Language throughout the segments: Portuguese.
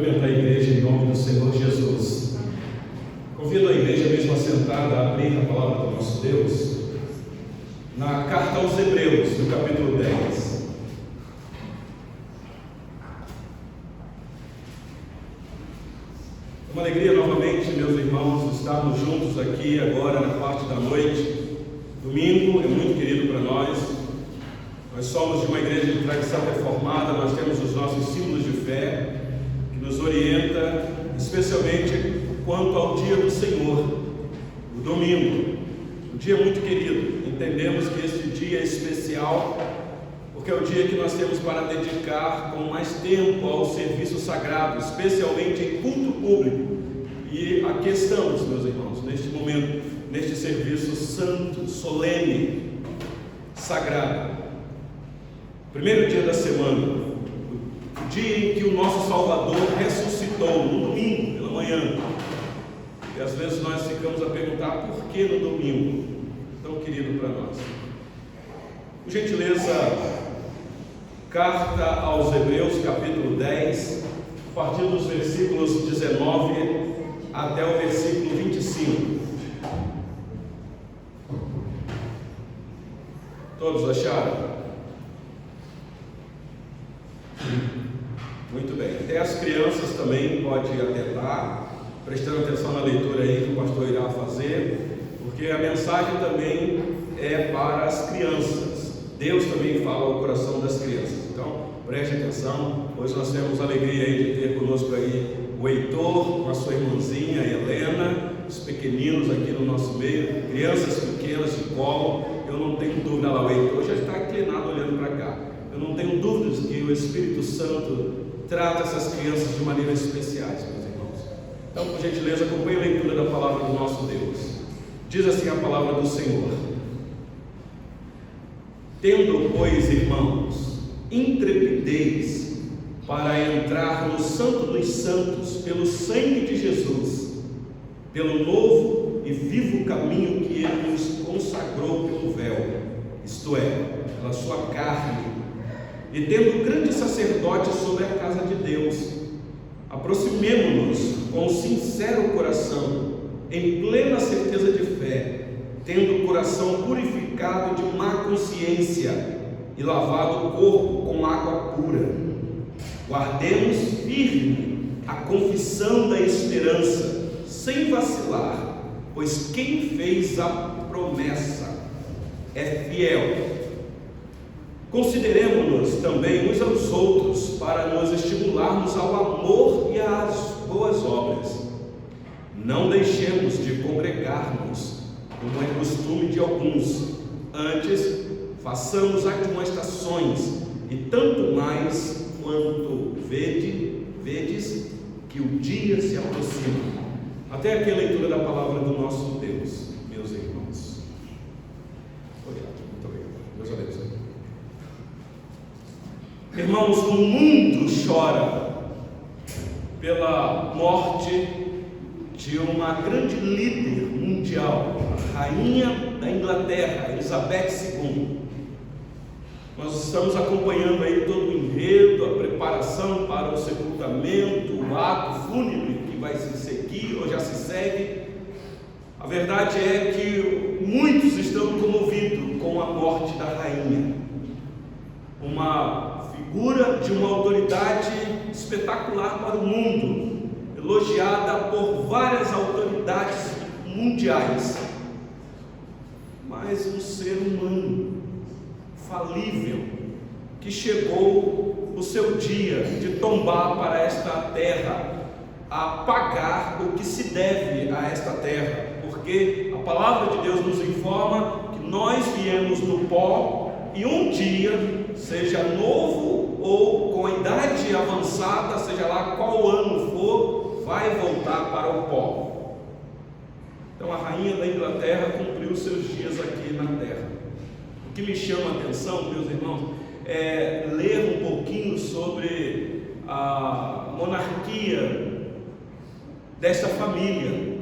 A igreja em nome do Senhor Jesus. Convido a igreja mesmo assentada a abrir a palavra do nosso Deus na carta aos Hebreus, no capítulo 10. É uma alegria novamente, meus irmãos, estarmos juntos aqui agora na parte da noite. Domingo é muito querido para nós. Nós somos de uma igreja de tradição reformada, nós temos os nossos símbolos de fé que nos orienta, especialmente quanto ao dia do Senhor, o domingo, um dia muito querido. Entendemos que este dia é especial, porque é o dia que nós temos para dedicar com mais tempo ao serviço sagrado, especialmente em culto público. E aqui estamos, meus irmãos, neste momento, neste serviço santo, solene, sagrado. Primeiro dia da semana, o dia em que o nosso Salvador ressuscitou, no domingo, pela manhã. E às vezes nós ficamos a perguntar por que no domingo, tão querido para nós. Por gentileza, carta aos Hebreus, capítulo 10, a partir dos versículos 19 até o versículo 25. Todos acharam? Muito bem, até as crianças também podem atentar, prestando atenção na leitura aí que o pastor irá fazer, porque a mensagem também é para as crianças. Deus também fala ao coração das crianças, então preste atenção. Hoje nós temos a alegria aí de ter conosco aí o Heitor, com a sua irmãzinha, a Helena, os pequeninos aqui no nosso meio, crianças pequenas de colo. Eu não tenho dúvida lá, o Heitor já está inclinado olhando para cá. Eu não tenho dúvidas que o Espírito Santo trata essas crianças de maneiras especiais, meus irmãos. Então, por gentileza, acompanhe a leitura da palavra do nosso Deus. Diz assim a palavra do Senhor: tendo, pois, irmãos, intrepidez para entrar no Santo dos Santos pelo sangue de Jesus, pelo novo e vivo caminho que Ele nos consagrou pelo véu, isto é, pela sua carne, e tendo grande sacerdote sobre a casa de Deus, aproximemo-nos com sincero coração, em plena certeza de fé, tendo o coração purificado de má consciência e lavado o corpo com água pura. Guardemos firme a confissão da esperança, sem vacilar, pois quem fez a promessa é fiel. Consideremos-nos também uns aos outros para nos estimularmos ao amor e às boas obras. Não deixemos de congregar-nos, como é costume de alguns. Antes, façamos admoestações, e tanto mais quanto vedes que o dia se aproxima. Até aqui a leitura da palavra do nosso Deus, meus irmãos. Obrigado, muito obrigado. Deus abençoe. Irmãos, o mundo chora pela morte de uma grande líder mundial, a rainha da Inglaterra, Elizabeth II. Nós estamos acompanhando aí todo o enredo, a preparação para o sepultamento, o ato fúnebre que vai se seguir ou já se segue. A verdade é que muitos estão comovidos com a morte da rainha, uma figura de uma autoridade espetacular para o mundo, elogiada por várias autoridades mundiais, mas um ser humano falível, que chegou o seu dia de tombar para esta terra, a pagar o que se deve a esta terra, porque a palavra de Deus nos informa que nós viemos do pó e um dia, seja novo ou com idade avançada, seja lá qual ano for, vai voltar para o pó. Então a rainha da Inglaterra cumpriu seus dias aqui na terra. O que me chama a atenção, meus irmãos, é ler um pouquinho sobre a monarquia desta família.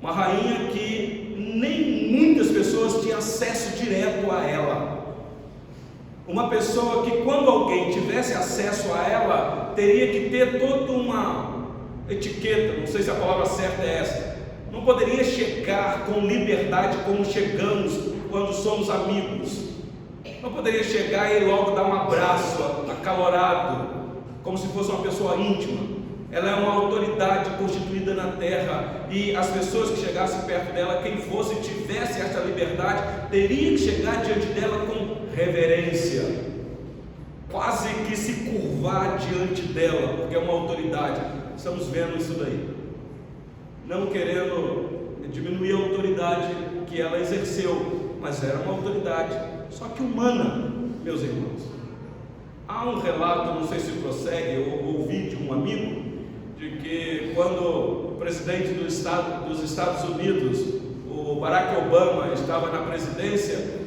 Uma rainha que nem muitas pessoas tinham acesso direto a ela. Uma pessoa que, quando alguém tivesse acesso a ela, teria que ter toda uma etiqueta, não sei se a palavra certa é essa. Não poderia chegar com liberdade como chegamos quando somos amigos. Não poderia chegar e logo dar um abraço acalorado, como se fosse uma pessoa íntima. Ela é uma autoridade constituída na terra, e as pessoas que chegassem perto dela, quem fosse, tivesse essa liberdade, teria que chegar diante dela com reverência, quase que se curvar diante dela, porque é uma autoridade. Estamos vendo isso daí, não querendo diminuir a autoridade que ela exerceu, mas era uma autoridade, só que humana, meus irmãos. Há um relato, não sei se prossegue, eu ouvi de um amigo, de que quando o presidente dos Estados Unidos, o Barack Obama, estava na presidência,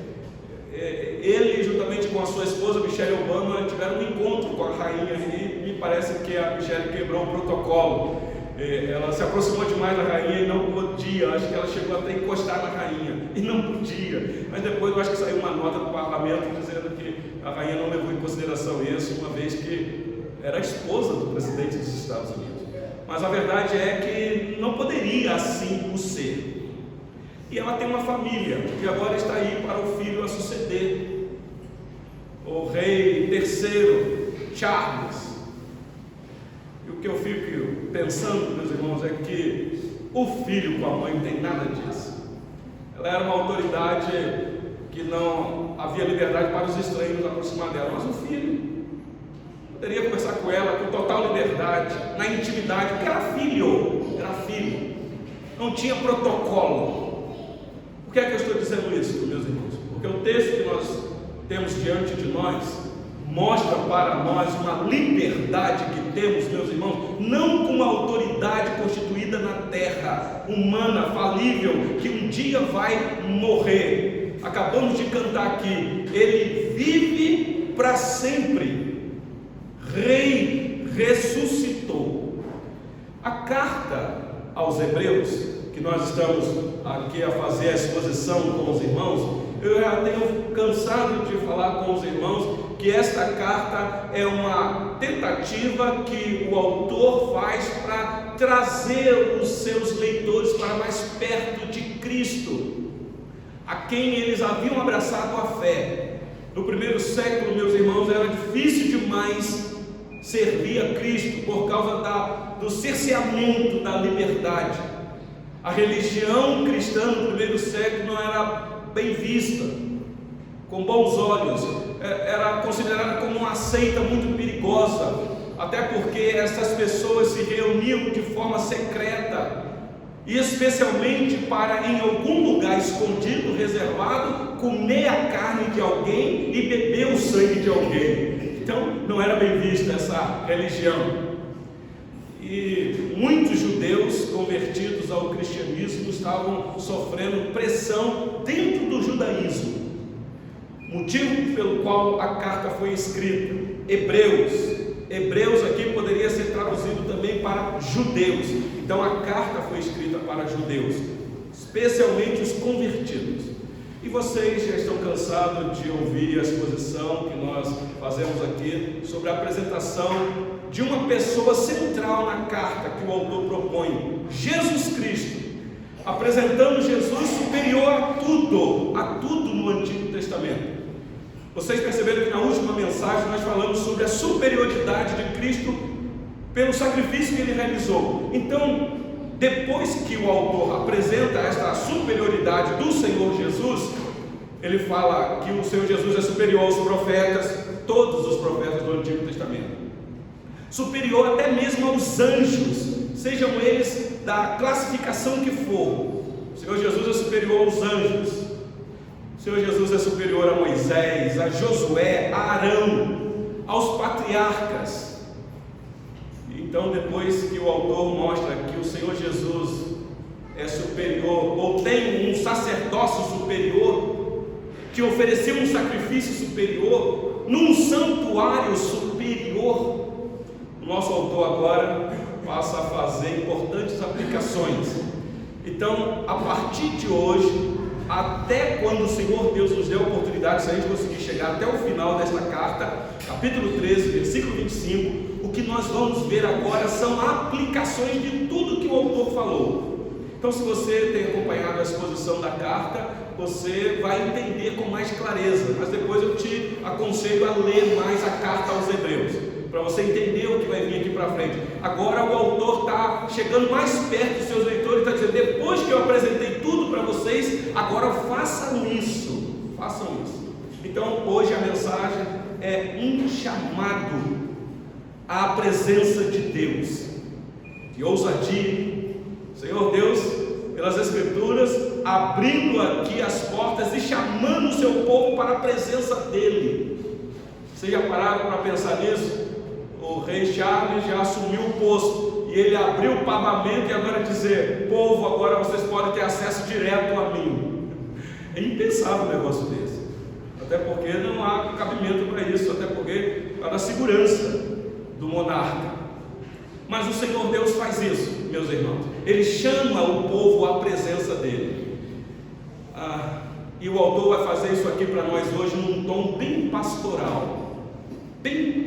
ele juntamente com a sua esposa Michelle Obama tiveram um encontro com a rainha, e me parece que a Michelle quebrou o protocolo. Ela se aproximou demais da rainha e não podia, acho que ela chegou até a encostar na rainha e não podia, mas depois eu acho que saiu uma nota do parlamento dizendo que a rainha não levou em consideração isso, uma vez que era a esposa do presidente dos Estados Unidos. Mas a verdade é que não poderia assim o ser. E ela tem uma família que agora está aí para o filho a suceder, o rei terceiro, Charles. E o que eu fico pensando, meus irmãos, é que o filho com a mãe não tem nada disso. Ela era uma autoridade que não havia liberdade para os estranhos aproximar dela, mas o filho poderia conversar com ela com total liberdade, na intimidade, porque era filho, não tinha protocolo. Por que é que eu estou dizendo isso, meus irmãos? Porque o texto que nós temos diante de nós mostra para nós uma liberdade que temos, meus irmãos, não com uma autoridade constituída na terra, humana, falível, que um dia vai morrer. Acabamos de cantar aqui, ele vive para sempre. Rei ressuscitou. A carta aos Hebreus, que nós estamos aqui a fazer a exposição com os irmãos, eu já tenho cansado de falar com os irmãos que esta carta é uma tentativa que o autor faz para trazer os seus leitores para mais perto de Cristo, a quem eles haviam abraçado a fé. No primeiro século, meus irmãos, era difícil demais servir a Cristo por causa do cerceamento da liberdade. A religião cristã no primeiro século não era bem vista, com bons olhos, era considerada como uma seita muito perigosa, até porque essas pessoas se reuniam de forma secreta, e especialmente para, em algum lugar escondido, reservado, comer a carne de alguém e beber o sangue de alguém. Então não era bem vista essa religião, e muitos judeus convertidos ao cristianismo estavam sofrendo pressão dentro do judaísmo, motivo pelo qual a carta foi escrita. Hebreus aqui poderia ser traduzido também para judeus, então a carta foi escrita para judeus, especialmente os convertidos. E vocês já estão cansados de ouvir a exposição que nós fazemos aqui sobre a apresentação de uma pessoa central na carta que o autor propõe, Jesus Cristo, apresentando Jesus superior a tudo no Antigo Testamento. Vocês perceberam que na última mensagem nós falamos sobre a superioridade de Cristo pelo sacrifício que ele realizou. Então, depois que o autor apresenta esta superioridade do Senhor Jesus, ele fala que o Senhor Jesus é superior aos profetas, todos os profetas do Antigo Testamento, superior até mesmo aos anjos, sejam eles da classificação que for. O Senhor Jesus é superior aos anjos, o Senhor Jesus é superior a Moisés, a Josué, a Arão, aos patriarcas. Então, depois que o autor mostra que o Senhor Jesus é superior, ou tem um sacerdócio superior, que ofereceu um sacrifício superior, num santuário superior, o nosso autor agora passa a fazer importantes aplicações. Então, a partir de hoje, até quando o Senhor Deus nos dê a oportunidade, se a gente conseguir chegar até o final desta carta, capítulo 13, versículo 25, o que nós nós vamos ver agora são aplicações de tudo que o autor falou. Então, se você tem acompanhado a exposição da carta, você vai entender com mais clareza, mas depois eu te aconselho a ler mais a carta aos Hebreus, para você entender o que vai vir aqui para frente. Agora o autor está chegando mais perto dos seus leitores, está dizendo: depois que eu apresentei tudo para vocês, agora façam isso, façam isso. Então hoje a mensagem é um chamado à presença de Deus. Que ousadia, Senhor Deus, pelas Escrituras, abrindo aqui as portas e chamando o seu povo para a presença dele. Vocês já pararam para pensar nisso? O rei Charles já assumiu o posto e ele abriu o parlamento e agora dizer: povo, agora vocês podem ter acesso direto a mim. É impensável um negócio desse, até porque não há cabimento para isso, até porque está na segurança do monarca. Mas o Senhor Deus faz isso, meus irmãos. Ele chama o povo à presença dele. E o autor vai fazer isso aqui para nós hoje num tom bem pastoral, bem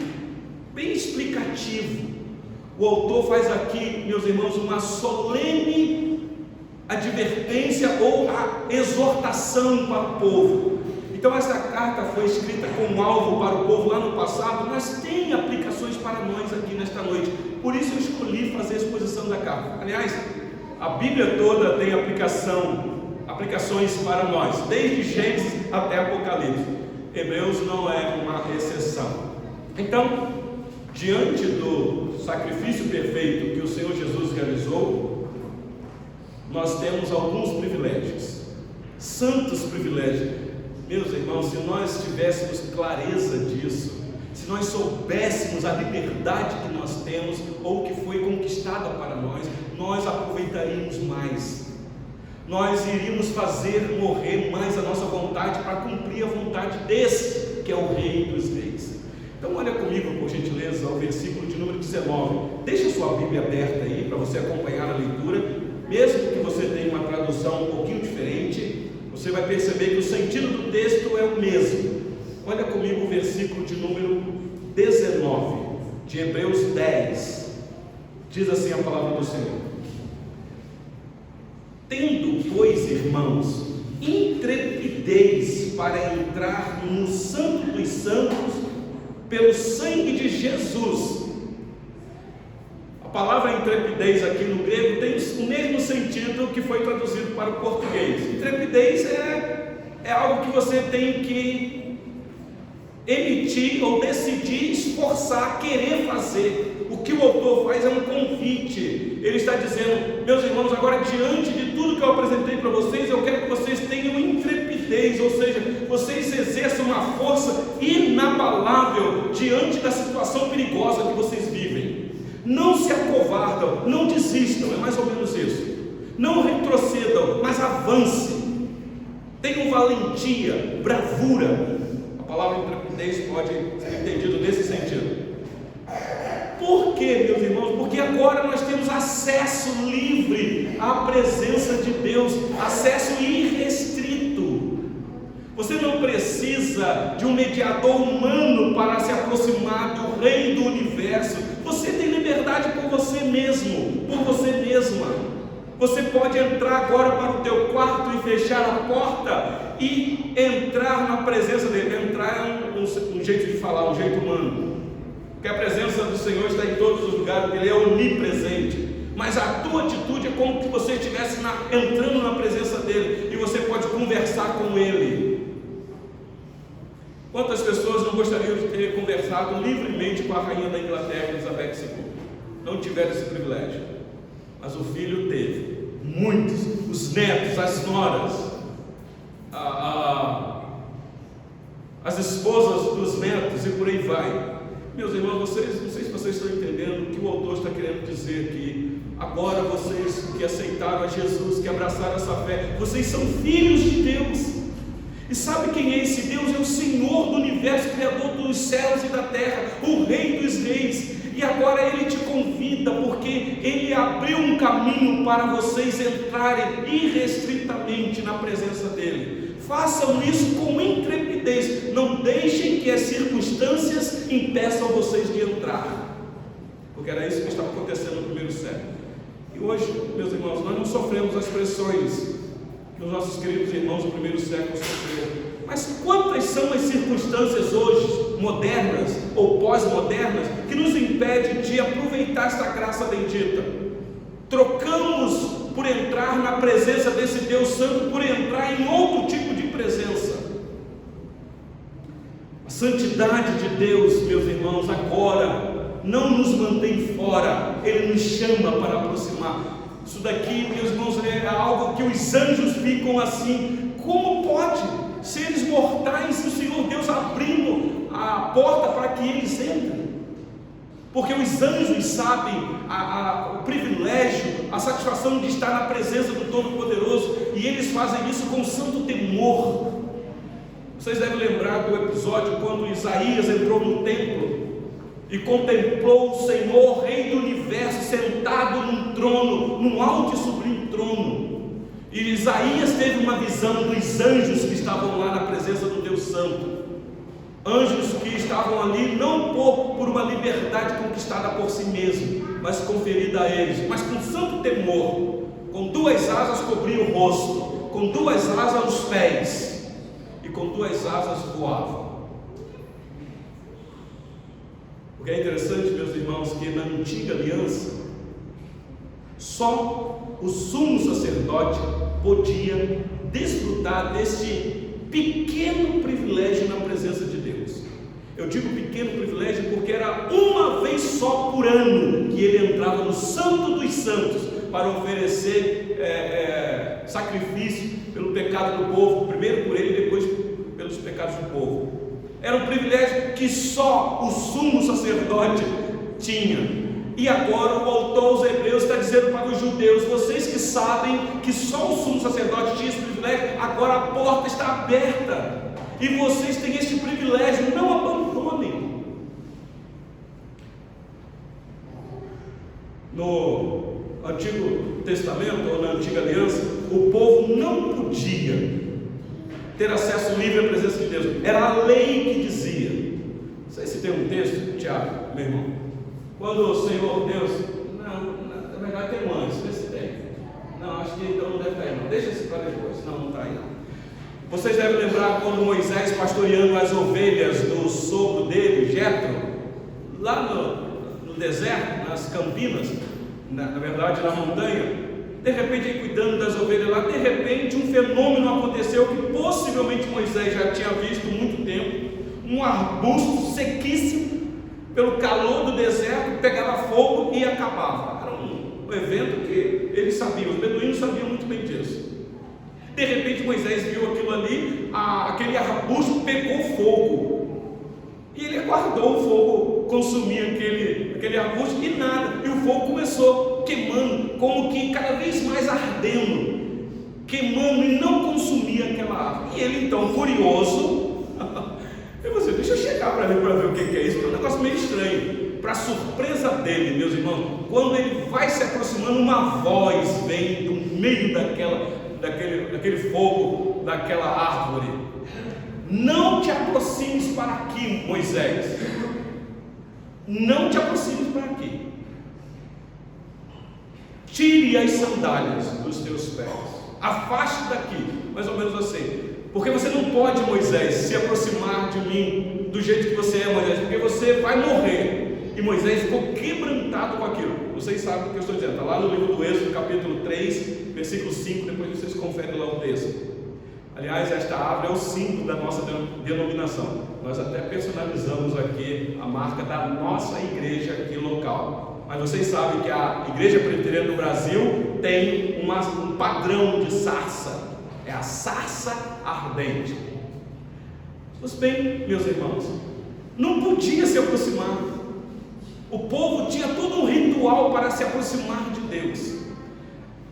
explicativo. O autor faz aqui, meus irmãos, uma solene advertência ou a exortação para o povo. Então essa carta foi escrita como alvo para o povo lá no passado, mas tem aplicações para nós aqui nesta noite. Por isso eu escolhi fazer a exposição da carta. Aliás, a Bíblia toda tem aplicações para nós, desde Gênesis até Apocalipse. Hebreus não é uma exceção. Então, diante do sacrifício perfeito que o Senhor Jesus realizou, nós temos alguns privilégios, santos privilégios. Meus irmãos, se nós tivéssemos clareza disso, se nós soubéssemos a liberdade que nós temos, ou que foi conquistada para nós aproveitaríamos mais, nós iríamos fazer morrer mais a nossa vontade para cumprir a vontade desse, que é o Rei dos Reis. Então olha comigo, por gentileza, ao versículo de número 19, deixa sua Bíblia aberta aí, para você acompanhar a leitura, mesmo que você tenha uma tradução um pouquinho diferente, você vai perceber que o sentido do texto é o mesmo. Olha comigo o versículo de número 19, de Hebreus 10, diz assim a palavra do Senhor: tendo, pois, irmãos, intrepidez para entrar no Santo dos Santos, pelo sangue de Jesus. A palavra intrepidez aqui no grego tem o mesmo sentido que foi traduzido para o português. Intrepidez é algo que você tem que emitir ou decidir, esforçar, querer fazer. O que o autor faz é um convite. Ele está dizendo: meus irmãos, agora diante de tudo que eu apresentei para vocês, eu quero que vocês tenham intrepidez, ou seja, vocês exerçam uma força inabalável diante da situação perigosa que vocês vivem. Não se acovardam, não desistam, é mais ou menos isso. Não retrocedam, mas avancem. Tenham valentia, bravura. A palavra intrepidez pode ser entendida nesse sentido. Por quê, meus irmãos? Porque agora nós temos acesso livre à presença de Deus, acesso irrestrito. Você não precisa de um mediador humano para se aproximar do Rei do Universo. Você tem liberdade por você mesmo, por você mesma. Você pode entrar agora para o teu quarto e fechar a porta e entrar na presença dele. Entrar é um jeito de falar, um jeito humano, porque a presença do Senhor está em todos os lugares, Ele é onipresente. Mas a tua atitude é como se você estivesse entrando na presença dele, e você pode conversar com ele. Quantas pessoas não gostariam de ter conversado livremente com a rainha da Inglaterra, Elizabeth II? Não tiveram esse privilégio, mas o filho teve. Muitos, os netos, as noras, as esposas dos netos e por aí vai. Meus irmãos, não sei se vocês estão entendendo o que o autor está querendo dizer aqui. Agora vocês que aceitaram a Jesus, que abraçaram essa fé, vocês são filhos de Deus. E sabe quem é esse Deus? É o Senhor do Universo, Criador dos céus e da terra, o Rei dos Reis. E agora Ele te convida, porque Ele abriu um caminho para vocês entrarem irrestritamente na presença dEle. Façam isso com intrepidez, não deixem que as circunstâncias impeçam vocês de entrar. porque era isso que estava acontecendo no primeiro século. E hoje, meus irmãos, nós não sofremos as pressões que os nossos queridos irmãos do primeiro século sofreram. Mas quantas são as circunstâncias hoje, modernas ou pós-modernas, que nos impedem de aproveitar esta graça bendita? Trocamos por entrar na presença desse Deus Santo, por entrar em outro tipo de presença. A santidade de Deus, meus irmãos, agora não nos mantém fora, Ele nos chama para aproximar. Isso daqui, meus irmãos, é algo que os anjos ficam assim: como pode? Seres mortais, o Senhor Deus abrindo a porta para que eles entrem. Porque os anjos sabem o privilégio, a satisfação de estar na presença do Todo-Poderoso, e eles fazem isso com santo temor. Vocês devem lembrar do episódio quando Isaías entrou no templo e contemplou o Senhor, Rei do Universo, sentado num trono, num alto e sublime trono. E Isaías teve uma visão dos anjos que estavam lá na presença do Deus Santo. Anjos que estavam ali não por uma liberdade conquistada por si mesmo, mas conferida a eles, mas com santo temor. Com duas asas cobriam o rosto, com duas asas os pés, e com duas asas voavam. O que é interessante, meus irmãos, que na antiga aliança, só o sumo sacerdote podia desfrutar deste pequeno privilégio na presença de Deus. Eu digo pequeno privilégio porque era uma vez só por ano que ele entrava no Santo dos Santos para oferecer sacrifício pelo pecado do povo, primeiro por ele e depois pelos pecados do povo. Era um privilégio que só o sumo sacerdote tinha. E agora o autor aos Hebreus está dizendo para os judeus: vocês que sabem que só o sumo sacerdote tinha esse privilégio, agora a porta está aberta, e vocês têm este privilégio, não abandonem. No Antigo Testamento, ou na Antiga Aliança, o povo não podia ter acesso livre à presença de Deus, era a lei que dizia. Não sei se tem um texto, Tiago, meu irmão, quando o Senhor Deus, na verdade tem um antes, vê se tem. Não, acho que então não deve estar aí não, deixa isso para depois, não está aí não. Vocês devem lembrar quando Moisés pastoreando as ovelhas do sogro dele, Jetro, lá no deserto, nas campinas, na verdade na montanha, de repente ele cuidando das ovelhas lá, de repente um fenômeno aconteceu que possivelmente Moisés já tinha visto há muito tempo. Um arbusto sequíssimo, pelo calor do deserto, pegava fogo e acabava. Era um evento que eles sabiam, os beduínos sabiam muito bem disso. De repente Moisés viu aquilo ali, aquele arbusto pegou fogo, e ele aguardou o fogo consumir aquele arbusto, e nada, e o fogo começou queimando, como que cada vez mais ardendo, queimando, e não consumia aquela árvore. E ele então, curioso, eu vou dizer, deixa eu chegar para ver o que é isso, que é um negócio meio estranho. Para surpresa dele, meus irmãos, quando ele vai se aproximando, uma voz vem do meio daquele fogo, daquela árvore: não te aproximes para aqui, Moisés, não te aproximes para aqui, tire as sandálias dos teus pés, afaste daqui, mais ou menos assim, porque você não pode, Moisés, se aproximar de mim do jeito que você é, Moisés, porque você vai morrer. E Moisés ficou quebrantado com aquilo. Vocês sabem o que eu estou dizendo, está lá no livro do Êxodo, capítulo 3, versículo 5, depois vocês conferem lá o texto. Aliás, esta árvore é o símbolo da nossa denominação. Nós até personalizamos aqui a marca da nossa igreja aqui local. Mas vocês sabem que a Igreja Presbiteriana do Brasil tem um padrão de sarça. É a sarça ardente. Pois bem, meus irmãos, não podia se aproximar. O povo tinha todo um ritual para se aproximar de Deus.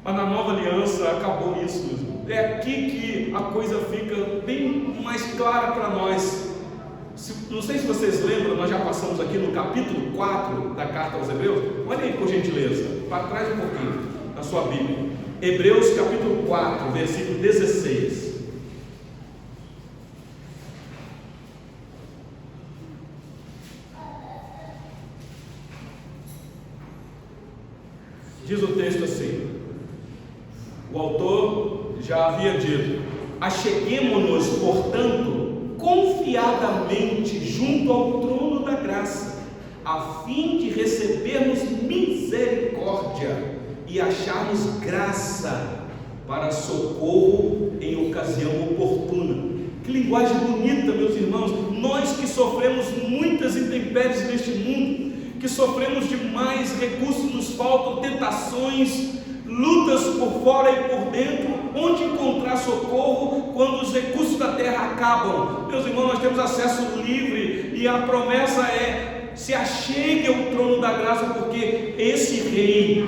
Mas na nova aliança acabou isso. É aqui que a coisa fica bem mais clara para nós. Não sei se vocês lembram, nós já passamos aqui no capítulo 4 da carta aos Hebreus. Olha aí, por gentileza, para trás um pouquinho na sua Bíblia. Hebreus capítulo 4, versículo 16. Diz o texto assim, o autor já havia dito: acheguemo-nos, portanto, confiadamente junto ao trono da graça, a fim de recebermos misericórdia e acharmos graça para socorro em ocasião oportuna. Que linguagem bonita, meus irmãos. Nós que sofremos muitas intempéries neste mundo, que sofremos demais, recursos nos faltam, tentações, lutas por fora e por dentro, onde encontrar socorro quando os recursos da terra acabam? Meus irmãos, nós temos acesso livre, e a promessa é: se achegue ao trono da graça, porque esse rei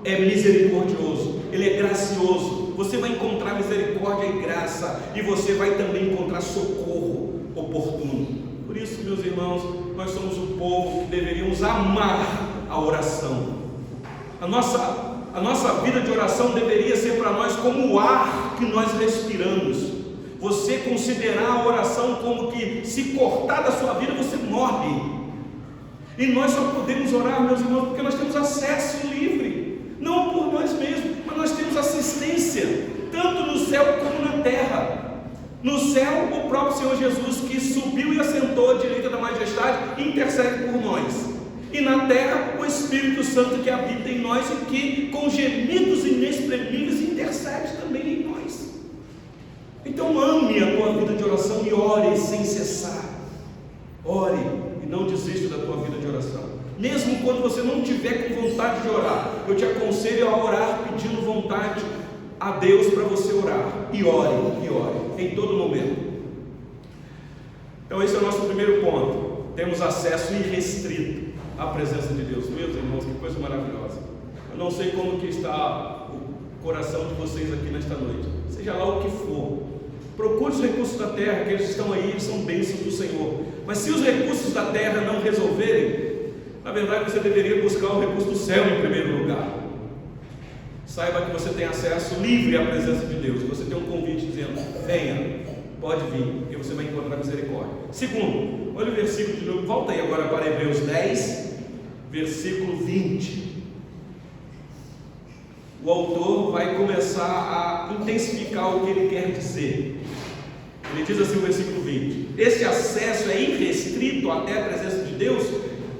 é misericordioso, ele é gracioso. Você vai encontrar misericórdia e graça, e você vai também encontrar socorro oportuno. Por isso, meus irmãos, nós somos um povo que deveríamos amar a oração. A nossa vida de oração deveria ser para nós como o ar que nós respiramos. Você considerar a oração como que, se cortar da sua vida, você morre. E nós só podemos orar, meus irmãos, porque nós temos acesso livre, não por nós mesmos, mas nós temos assistência, tanto no céu como na terra. No céu, o próprio Senhor Jesus, que subiu e assentou à direita da majestade, intercede por nós. E na terra, o Espírito Santo que habita em nós e que, com gemidos inexprimíveis, intercede também em nós. Então ame a tua vida de oração e ore sem cessar. Ore e não desista da tua vida de oração. Mesmo quando você não tiver com vontade de orar, eu te aconselho a orar pedindo vontade a Deus para você orar. E ore, em todo momento. Então esse é o nosso primeiro ponto. Temos acesso irrestrito à presença de Deus. Meus irmãos, que coisa maravilhosa. Eu não sei como que está o coração de vocês aqui nesta noite. Seja lá o que for, procure os recursos da terra, que eles estão aí, eles são bênçãos do Senhor. Mas se os recursos da terra não resolverem, na verdade você deveria buscar o recurso do céu em primeiro lugar. Saiba que você tem acesso livre à presença de Deus. Você tem um convite dizendo: venha, pode vir, porque você vai encontrar misericórdia. Segundo, olha o versículo de novo, volta aí agora para Hebreus 10, versículo 20. O autor vai começar a intensificar o que ele quer dizer. Ele diz assim, o versículo 20: este acesso é irrestrito até a presença de Deus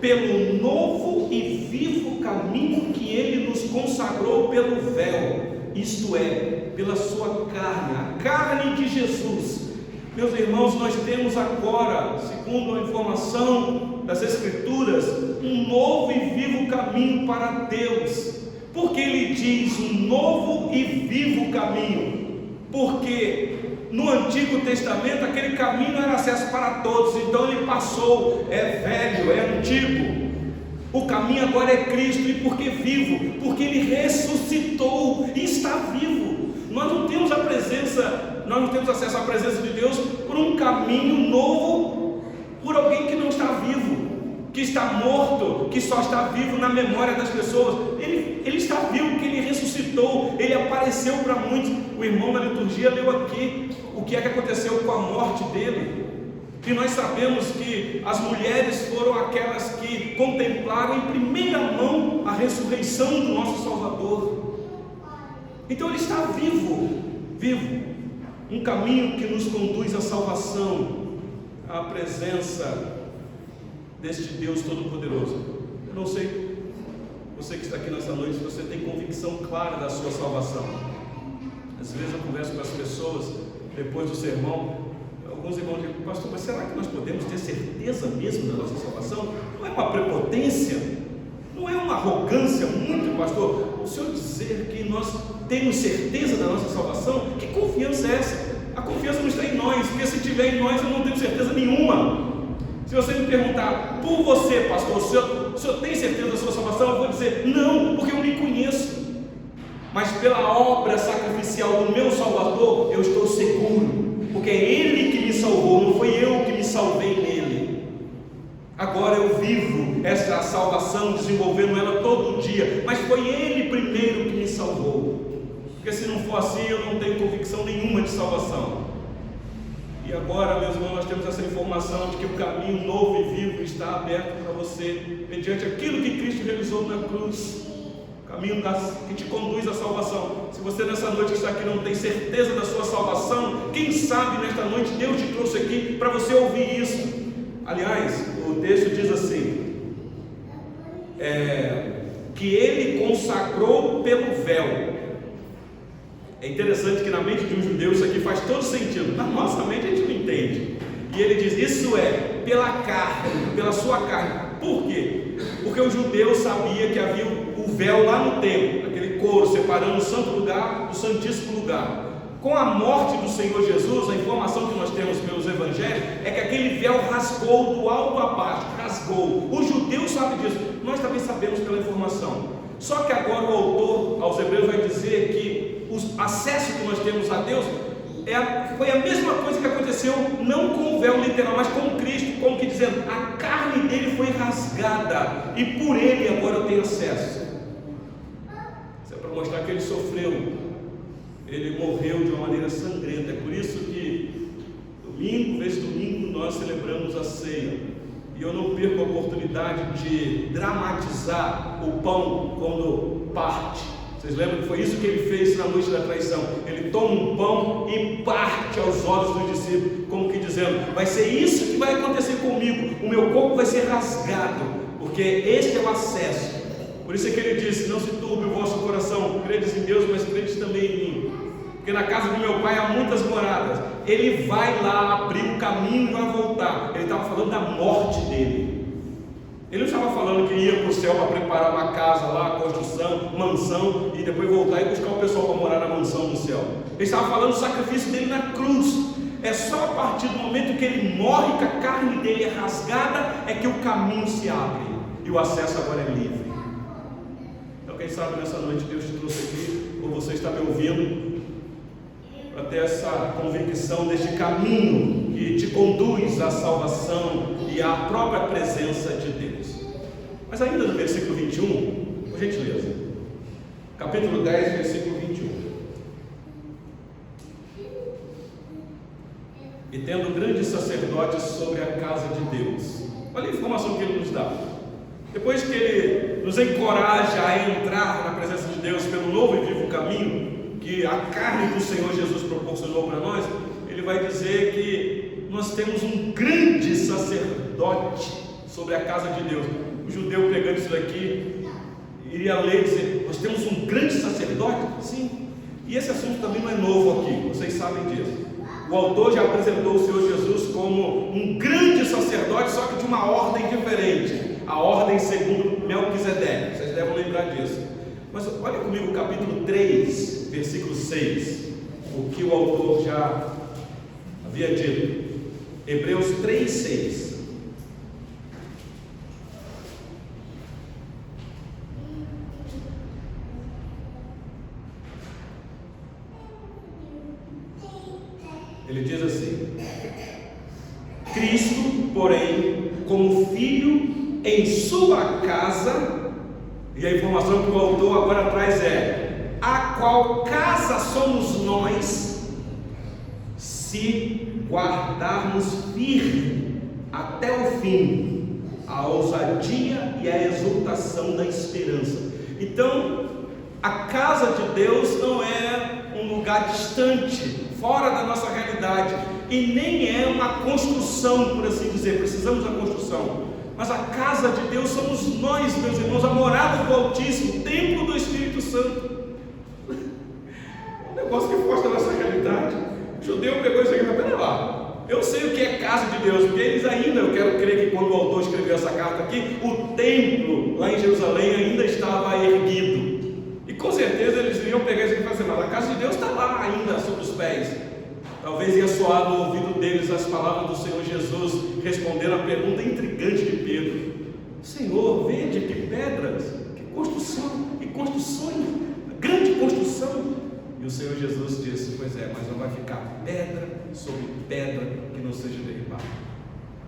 pelo novo e vivo caminho que ele nos consagrou pelo véu, isto é, pela sua carne, a carne de Jesus. Meus irmãos, nós temos agora, segundo a informação das Escrituras, um novo e vivo caminho para Deus. Por que ele diz um novo e vivo caminho? Porque no Antigo Testamento aquele caminho era acesso para todos, então ele passou, é velho, é antigo. O caminho agora é Cristo. E por que vivo? Porque ele ressuscitou e está vivo. Nós não temos acesso à presença de Deus por um caminho novo, por alguém que não está vivo, que está morto, que só está vivo na memória das pessoas. Ele está vivo porque ele ressuscitou, ele apareceu para muitos. O irmão da liturgia leu aqui o que é que aconteceu com a morte dele. E nós sabemos que as mulheres foram aquelas que contemplaram em primeira mão a ressurreição do nosso Salvador. Então ele está vivo, um caminho que nos conduz à salvação, à presença deste Deus Todo-Poderoso. Eu não sei, você que está aqui nessa noite, se você tem convicção clara da sua salvação. Às vezes eu converso com as pessoas depois do sermão. Alguns irmãos dizem: pastor, mas será que nós podemos ter certeza mesmo da nossa salvação? Não é uma prepotência? Não é uma arrogância muito, pastor? O senhor dizer que nós temos certeza da nossa salvação? Que confiança é essa? A confiança não está em nós, porque se estiver em nós eu não tenho certeza nenhuma. Se você me perguntar: por você, pastor, o senhor tem certeza da sua salvação? Eu vou dizer: não, porque eu me conheço. Mas pela obra sacrificial do meu Salvador, eu estou seguro, porque é Ele que me salvou, não foi eu que me salvei nele. Agora eu vivo essa salvação, desenvolvendo ela todo dia, mas foi Ele primeiro que me salvou, porque se não for assim, eu não tenho convicção nenhuma de salvação. E agora, meus irmãos, nós temos essa informação de que o caminho novo e vivo está aberto para você, mediante aquilo que Cristo realizou na cruz. caminho que te conduz à salvação. Se você nessa noite que está aqui não tem certeza da sua salvação, quem sabe nesta noite Deus te trouxe aqui para você ouvir isso. Aliás, o texto diz assim, que Ele consagrou pelo véu. É interessante que na mente de um judeu isso aqui faz todo sentido, na nossa mente a gente não entende. E ele diz, isso é pela carne, pela sua carne. Por quê? Porque o judeu sabia que havia o véu lá no templo, aquele couro separando o santo lugar do santíssimo lugar. Com a morte do Senhor Jesus, a informação que nós temos pelos evangelhos é que aquele véu rasgou do alto a baixo, rasgou. O judeu sabe disso, nós também sabemos pela informação. Só que agora o autor aos Hebreus vai dizer que o acesso que nós temos a Deus foi a mesma coisa que aconteceu, não com o véu literal, mas com Cristo, como que dizendo, a carne dele foi rasgada, e por ele agora eu tenho acesso. Isso é para mostrar que ele sofreu, ele morreu de uma maneira sangrenta. É por isso que domingo, vez domingo, nós celebramos a ceia, e eu não perco a oportunidade de dramatizar o pão quando parte. Vocês lembram que foi isso que ele fez na noite da traição? Ele toma um pão e parte aos olhos dos discípulos, como que dizendo, vai ser isso que vai acontecer comigo, o meu corpo vai ser rasgado, porque este é o acesso. Por isso é que ele disse, não se turbe o vosso coração, credes em Deus, mas credes também em mim, porque na casa do meu pai há muitas moradas. Ele vai lá abrir o caminho e vai voltar. Ele estava falando da morte dele. Ele não estava falando que ia para o céu para preparar uma casa lá, construção, mansão, e depois voltar e buscar o pessoal para morar na mansão no céu. Ele estava falando do sacrifício dele na cruz. É só a partir do momento que ele morre, que a carne dele é rasgada, é que o caminho se abre e o acesso agora é livre. Então quem sabe nessa noite Deus te trouxe aqui, ou você está me ouvindo, para ter essa convicção deste caminho que te conduz à salvação e à própria presença de Deus. Mas ainda no versículo 21, por gentileza, capítulo 10, versículo 21. E tendo grandes sacerdotes sobre a casa de Deus. Olha a informação que ele nos dá. Depois que ele nos encoraja a entrar na presença de Deus pelo novo e vivo caminho que a carne do Senhor Jesus proporcionou para nós, ele vai dizer que nós temos um grande sacerdote sobre a casa de Deus. O judeu pegando isso daqui iria ler e dizer, nós temos um grande sacerdote? Sim. E esse assunto também não é novo aqui, vocês sabem disso. O autor já apresentou o Senhor Jesus como um grande sacerdote, só que de uma ordem diferente, a ordem segundo Melquisedeque. Vocês devem lembrar disso. Mas olha comigo o capítulo 3, versículo 6, o que o autor já havia dito. Hebreus 3, 6. Ele diz assim: Cristo, porém, como filho em sua casa, e a informação que o autor agora traz é: a qual casa somos nós, se guardarmos firme até o fim a ousadia e a exultação da esperança. Então, a casa de Deus não é um lugar distante, fora da nossa realidade, e nem é uma construção, por assim dizer. Precisamos da construção, mas a casa de Deus somos nós, meus irmãos, a morada do Altíssimo, o templo do Espírito Santo. Um negócio que foge da nossa realidade. O judeu pegou isso aqui e falou: pera lá, eu sei o que é casa de Deus, porque eles ainda, eu quero crer que quando o autor escreveu essa carta aqui, o templo lá em Jerusalém ainda estava erguido. E com certeza eles iriam pegar isso aqui e falar assim: mas a casa de Deus está lá ainda sobre os pés. Talvez ia soar no ouvido deles as palavras do Senhor Jesus respondendo a pergunta intrigante de Pedro: Senhor, vede que pedras, que construção, que construções, grande construção. E o Senhor Jesus disse: pois é, mas não vai ficar pedra sobre pedra que não seja derribada.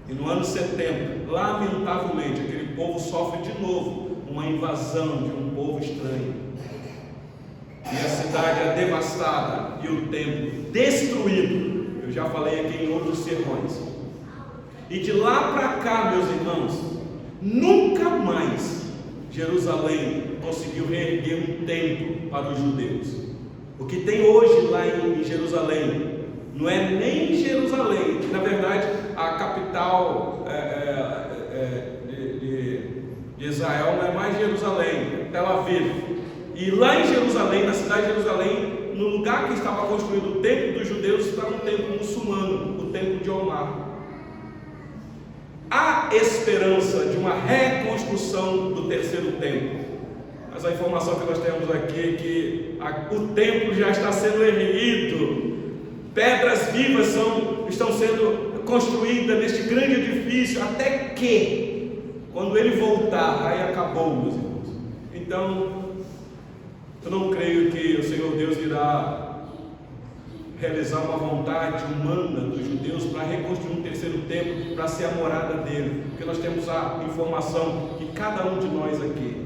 E no ano 70, lamentavelmente, aquele povo sofre de novo uma invasão de um povo estranho. E a cidade é devastada e o templo destruído. Eu já falei aqui em outros sermões. E de lá para cá, meus irmãos, nunca mais Jerusalém conseguiu reerguer um templo para os judeus. O que tem hoje lá em Jerusalém não é nem Jerusalém, que na verdade a capital de Israel não é mais Jerusalém, é Tel Aviv. E lá em Jerusalém, na cidade de Jerusalém, no lugar que estava construído o templo dos judeus, está um templo muçulmano, o templo de Omar. Há esperança de uma reconstrução do terceiro templo, mas a informação que nós temos aqui é que o templo já está sendo erguido, pedras vivas estão sendo construídas neste grande edifício, até que, quando ele voltar, aí acabou, meus irmãos. Então, eu não creio que o Senhor Deus irá realizar uma vontade humana dos judeus para reconstruir um terceiro templo, para ser a morada dele, porque nós temos a informação que cada um de nós aqui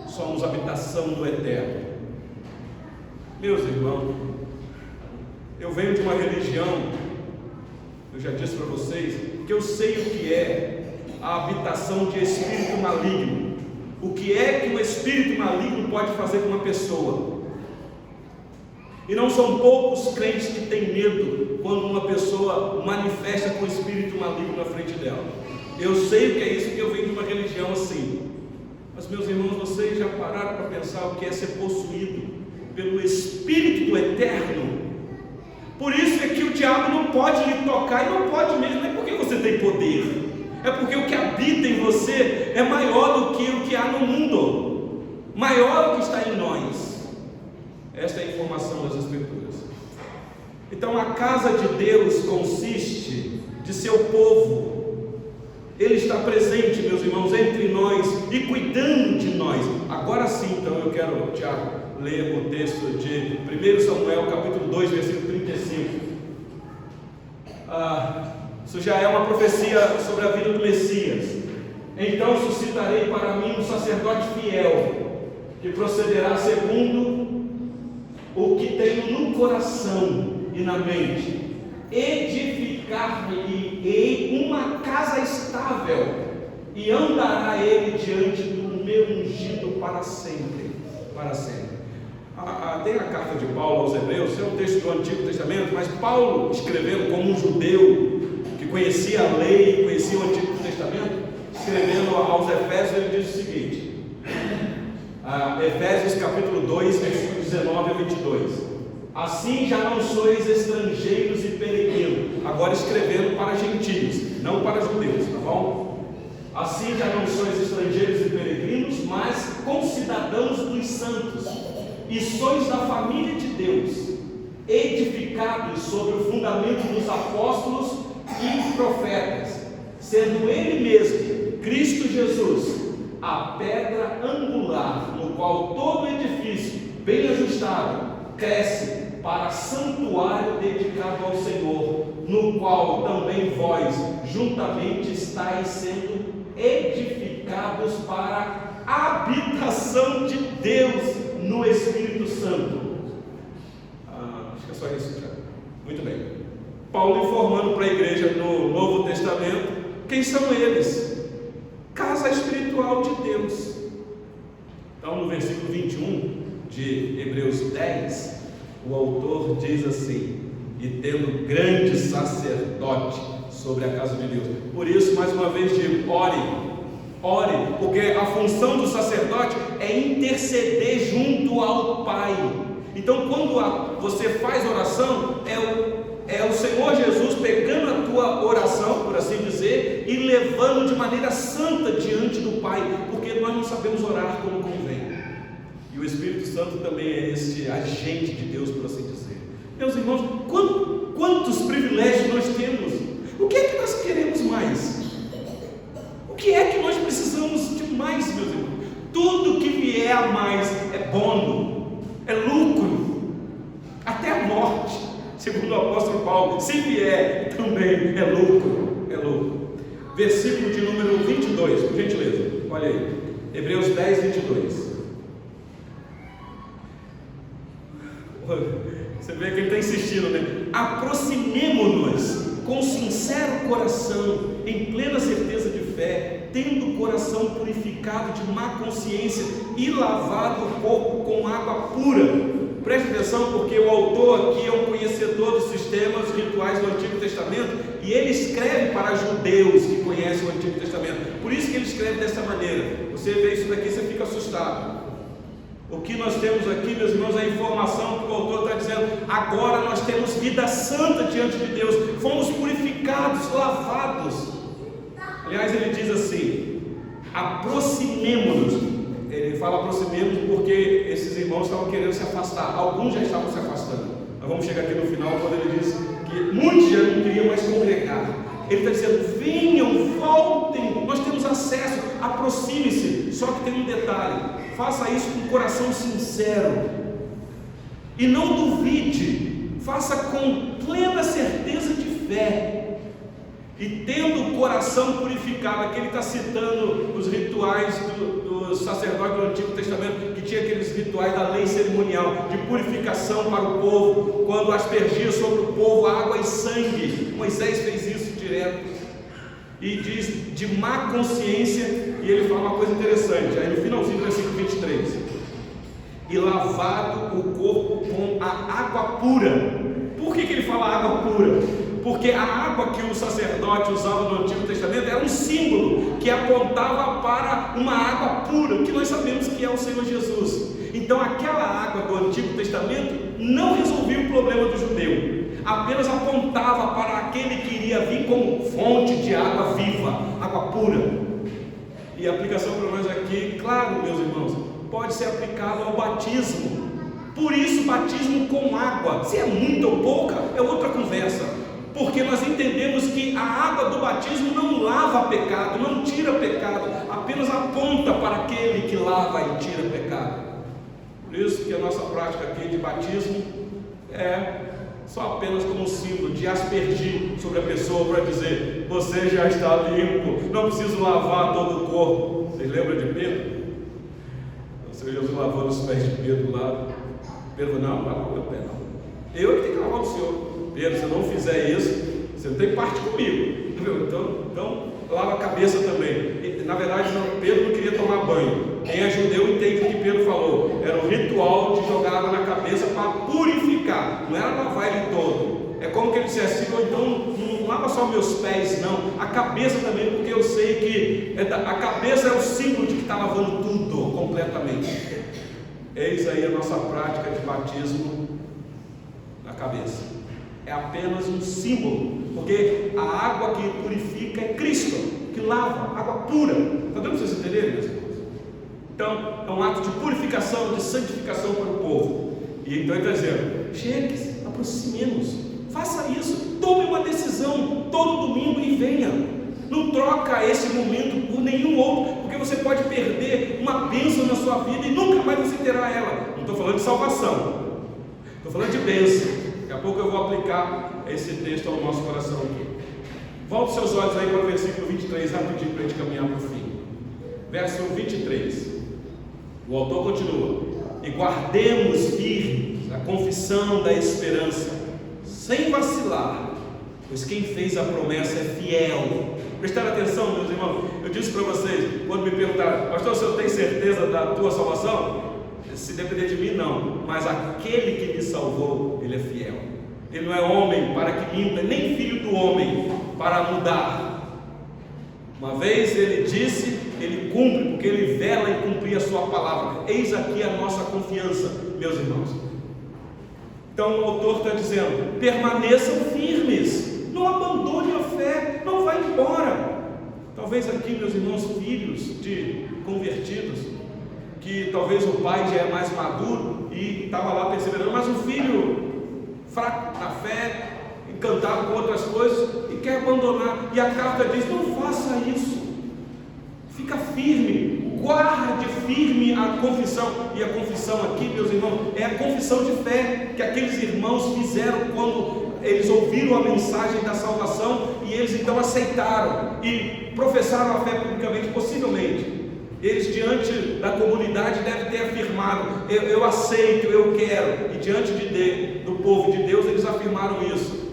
somos habitação do Eterno. Meus irmãos, eu venho de uma religião, eu já disse para vocês, que eu sei o que é a habitação de espírito maligno, o que é que o espírito maligno pode fazer com uma pessoa. E não são poucos crentes que têm medo quando uma pessoa manifesta com o espírito maligno na frente dela. Eu sei o que é isso, porque eu venho de uma religião assim. Mas, meus irmãos, vocês já pararam para pensar o que é ser possuído pelo Espírito do Eterno? Por isso é que o diabo não pode lhe tocar, e não pode mesmo, não é porque você tem poder, é porque o que habita em você é maior do que o que há no mundo, maior do que está em nós. Esta é a informação das Escrituras. Então a casa de Deus consiste de seu povo. Ele está presente, meus irmãos, entre nós e cuidando de nós. Agora sim, então eu quero, Tiago, ler o texto de 1 Samuel capítulo 2, versículo 35. Isso já é uma profecia sobre a vida do Messias. Então suscitarei para mim um sacerdote fiel, que procederá segundo o que tenho no coração e na mente. Edificar-lhe-ei uma casa estável, e andará ele diante do meu ungido para sempre. Para sempre. Tem a carta de Paulo aos Hebreus, é um texto do Antigo Testamento, mas Paulo, escrevendo como um judeu que conhecia a lei, conhecia o Antigo Testamento, escrevendo aos Efésios, ele diz o seguinte: Efésios capítulo 2, versículos 19 a 22. Assim já não sois estrangeiros e peregrinos, agora escrevendo para gentios, não para judeus, tá bom? Assim já não sois estrangeiros e peregrinos, mas concidadãos dos santos, e sois da família de Deus, edificados sobre o fundamento dos apóstolos e profetas, sendo Ele mesmo, Cristo Jesus, a pedra angular, no qual todo edifício bem ajustado cresce para santuário dedicado ao Senhor, no qual também vós juntamente estáis sendo edificados para a habitação de Deus no Espírito Santo. Acho que é só isso, Tiago. Muito bem. Paulo informando para a igreja no Novo Testamento quem são eles: casa espiritual de Deus. Então, no versículo 21 de Hebreus 10, o autor diz assim: e tendo grande sacerdote sobre a casa de Deus. Por isso, mais uma vez digo, ore, porque a função do sacerdote é interceder junto ao Pai. Então, quando você faz oração, é o Senhor Jesus pegando a tua oração, por assim dizer, e levando de maneira santa diante do Pai, porque nós não sabemos orar como convém. E o Espírito Santo também é esse agente de Deus, por assim dizer. Meus irmãos, quantos privilégios nós temos? O que é que nós queremos mais? O que é que nós precisamos de mais, meus irmãos? Tudo que vier a mais é bônus, é lucro, até a morte, segundo o apóstolo Paulo, se vier também é lucro, é lucro. Versículo de número 22, por gentileza, olha aí, Hebreus 10, 22. Você vê que ele está insistindo, né? Aproximemo-nos com sincero coração, em plena certeza de fé, fé, tendo o coração purificado de má consciência e lavado o corpo com água pura. Preste atenção, porque o autor aqui é um conhecedor dos sistemas rituais do Antigo Testamento, e ele escreve para judeus que conhecem o Antigo Testamento. Por isso que ele escreve dessa maneira. Você vê isso daqui, você fica assustado. O que nós temos aqui, meus irmãos, é a informação que o autor está dizendo. Agora nós temos vida santa diante de Deus, fomos purificados, lavados. Aliás, ele diz assim: aproximemo-nos. Ele fala aproximemos porque esses irmãos estavam querendo se afastar, alguns já estavam se afastando. Nós vamos chegar aqui no final, quando ele diz que muitos já não queriam mais congregar. Ele está dizendo: venham, voltem, nós temos acesso, aproxime-se. Só que tem um detalhe: faça isso com um coração sincero e não duvide, faça com plena certeza de fé. E tendo o coração purificado. Aqui ele está citando os rituais dos sacerdotes do Antigo Testamento, que tinha aqueles rituais da lei cerimonial, de purificação para o povo, quando aspergia sobre o povo água e sangue. Moisés fez isso direto. E diz de má consciência, e ele fala uma coisa interessante, aí no finalzinho do versículo 23, e lavado o corpo com a água pura. Por que ele fala água pura? Porque a água que o sacerdote usava no Antigo Testamento era um símbolo que apontava para uma água pura, que nós sabemos que é o Senhor Jesus. Então aquela água do Antigo Testamento não resolvia o problema do judeu, apenas apontava para aquele que iria vir como fonte de água viva, água pura. E a aplicação para nós aqui, claro, meus irmãos, pode ser aplicado ao batismo. Por isso, batismo com água, se é muita ou pouca, é outra conversa. Porque nós entendemos que a água do batismo não lava pecado, não tira pecado, apenas aponta para aquele que lava e tira pecado. Por isso que a nossa prática aqui de batismo é só apenas como um símbolo de aspergir sobre a pessoa para dizer: você já está limpo, não preciso lavar todo o corpo. Vocês lembram de Pedro? O Senhor Jesus lavando os pés de Pedro lá. Pedro: não, lava o meu pé não. Eu que tenho que lavar o Senhor. Pedro, se eu não fizer isso, você não tem parte comigo. Então lava a cabeça também. E, na verdade, Pedro não queria tomar banho. Quem é judeu entende o que Pedro falou. Era o ritual de jogar água na cabeça para purificar. Não era lavar ele todo. É como que ele dissesse assim: então não lava só meus pés, não. A cabeça também, porque eu sei que a cabeça é o símbolo de que está lavando tudo completamente. Eis aí a nossa prática de batismo na cabeça. É apenas um símbolo, porque a água que purifica é Cristo, que lava, água pura. Está dando para vocês entenderem, meus irmãos? Então, é um ato de purificação, de santificação para o povo. E então ele está dizendo: chegue, aproximemos, faça isso, tome uma decisão todo domingo e venha. Não troca esse momento por nenhum outro, porque você pode perder uma bênção na sua vida e nunca mais você terá ela. Não estou falando de salvação, estou falando de bênção. Daqui a pouco eu vou aplicar esse texto ao nosso coração aqui. Volte seus olhos aí para o versículo 23, rapidinho, para a gente caminhar para o fim. Verso 23. O autor continua: e guardemos firmes a confissão da esperança, sem vacilar, pois quem fez a promessa é fiel. Prestaram atenção, meus irmãos? Eu disse para vocês, quando me perguntaram: pastor, o senhor tem certeza da tua salvação? Se depender de mim, não, mas aquele que me salvou, ele é fiel. Ele não é homem para que minta, nem filho do homem para mudar. Uma vez ele disse, ele cumpre, porque ele vela em cumprir a sua palavra. Eis aqui a nossa confiança, meus irmãos. Então o autor está dizendo: permaneçam firmes, não abandone a fé, não vá embora. Talvez aqui, meus irmãos, filhos de convertidos, que talvez o pai já é mais maduro e estava lá perseverando, mas um filho fraco na fé, encantado com outras coisas e quer abandonar, e a carta diz: não faça isso, fica firme, guarde firme a confissão. E a confissão aqui, meus irmãos, é a confissão de fé que aqueles irmãos fizeram quando eles ouviram a mensagem da salvação e eles então aceitaram e professaram a fé publicamente. Possivelmente eles, diante da comunidade, devem ter afirmado: eu aceito, eu quero. E diante do povo de Deus, eles afirmaram isso.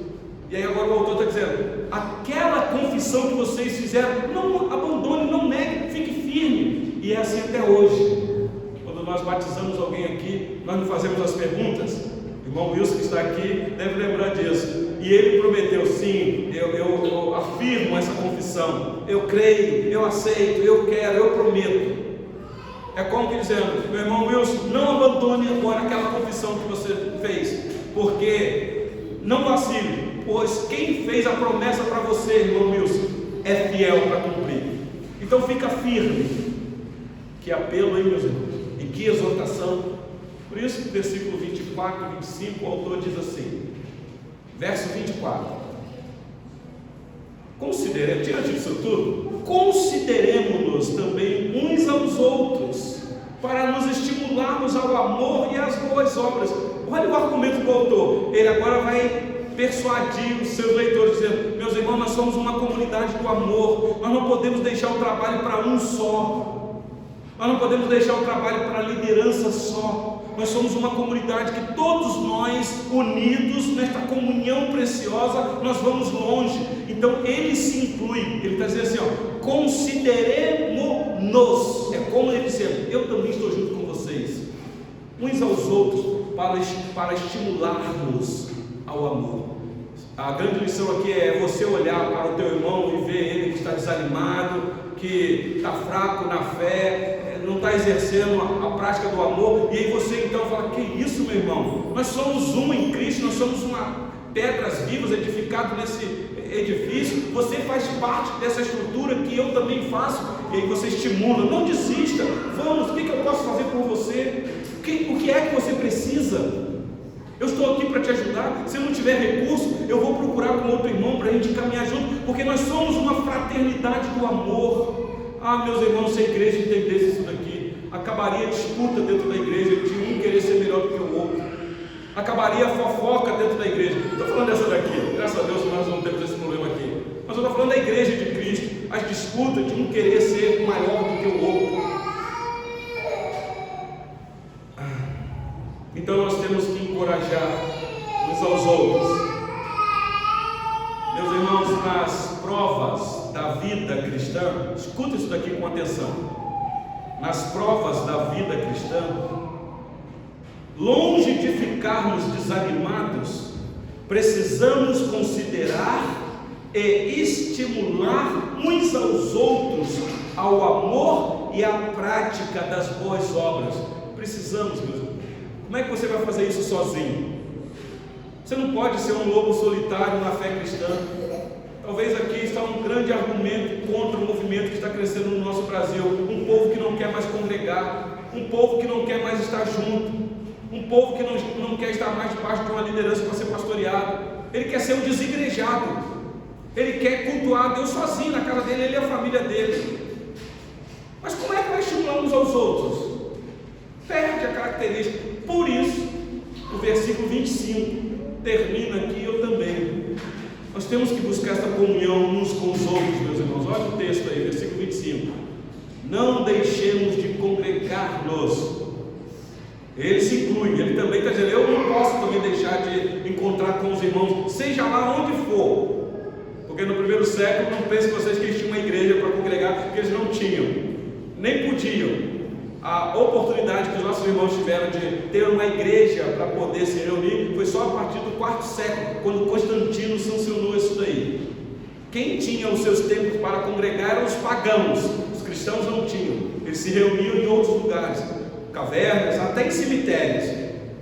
E aí agora o autor está dizendo: aquela confissão que vocês fizeram, não abandone, não negue, fique firme. E é assim até hoje. Quando nós batizamos alguém aqui, nós não fazemos as perguntas. O irmão Wilson que está aqui deve lembrar disso. E ele prometeu, sim, eu afirmo essa confissão, eu creio, eu aceito, eu quero, eu prometo. É como que dizendo, meu irmão Wilson, não abandone agora aquela confissão que você fez, porque não vacile, pois quem fez a promessa para você, irmão Wilson, é fiel para cumprir. Então fica firme. Que apelo, hein, meus irmãos, e que exortação. Por isso que no versículo 24 e 25 o autor diz assim, verso 24: consideremos, diante disso tudo, consideremos-nos também uns aos outros, para nos estimularmos ao amor e às boas obras. Olha o argumento do autor, ele agora vai persuadir os seus leitores, dizendo, meus irmãos, nós somos uma comunidade do amor, nós não podemos deixar o trabalho para um só, nós não podemos deixar o trabalho para a liderança só. Nós somos uma comunidade que todos nós, unidos nesta comunhão preciosa, nós vamos longe. Então ele se inclui, ele está dizendo assim, ó, consideremos-nos, é como ele dizendo, eu também estou junto com vocês, uns aos outros, para estimular-nos ao amor. A grande lição aqui é você olhar para o teu irmão e ver ele que está desanimado, que está fraco na fé, não está exercendo a prática do amor, e aí você então fala, que isso, meu irmão, nós somos um em Cristo, nós somos pedras vivas edificadas nesse edifício, você faz parte dessa estrutura que eu também faço, e aí você estimula, não desista, vamos, o que eu posso fazer por você, o que é que você precisa? Eu estou aqui para te ajudar. Se não tiver recurso, eu vou procurar com outro irmão para a gente caminhar junto, porque nós somos uma fraternidade do amor. Ah, meus irmãos, se a igreja entendesse isso daqui, acabaria a disputa dentro da igreja, de um querer ser melhor do que o outro, acabaria a fofoca dentro da igreja. Estou falando dessa daqui, graças a Deus nós não temos esse problema aqui, mas eu estou falando da igreja de Cristo, as disputas de um querer ser maior do que o outro. Então nós temos que encorajar uns aos outros. Meus irmãos, nas provas da vida cristã, escuta isso daqui com atenção. Nas provas da vida cristã, longe de ficarmos desanimados, precisamos considerar e estimular uns aos outros ao amor e à prática das boas obras. Precisamos, meus irmãos. Como é que você vai fazer isso sozinho? Você não pode ser um lobo solitário na fé cristã. Talvez aqui está um grande argumento contra o movimento que está crescendo no nosso Brasil. Um povo que não quer mais congregar, um povo que não quer mais estar junto, um povo que não quer estar mais debaixo de uma liderança para ser pastoreado. Ele quer ser um desigrejado, ele quer cultuar a Deus sozinho na casa dele, ele e a família dele. Mas como é que vai estimular uns aos outros? Perde a característica. Por isso, o versículo 25 termina aqui, eu também. Nós temos que buscar essa comunhão uns com os outros, meus irmãos. Olha o texto aí, versículo 25. Não deixemos de congregar-nos. Ele se inclui, ele também está dizendo, eu não posso também deixar de encontrar com os irmãos, seja lá onde for. Porque no primeiro século, não pense vocês que eles tinham uma igreja para congregar, porque eles não tinham, nem podiam. A oportunidade que os nossos irmãos tiveram de ter uma igreja para poder se reunir foi só a partir do 4º século, quando Constantino sancionou isso daí. Quem tinha os seus templos para congregar eram os pagãos, os cristãos não tinham. Eles se reuniam em outros lugares, cavernas, até em cemitérios.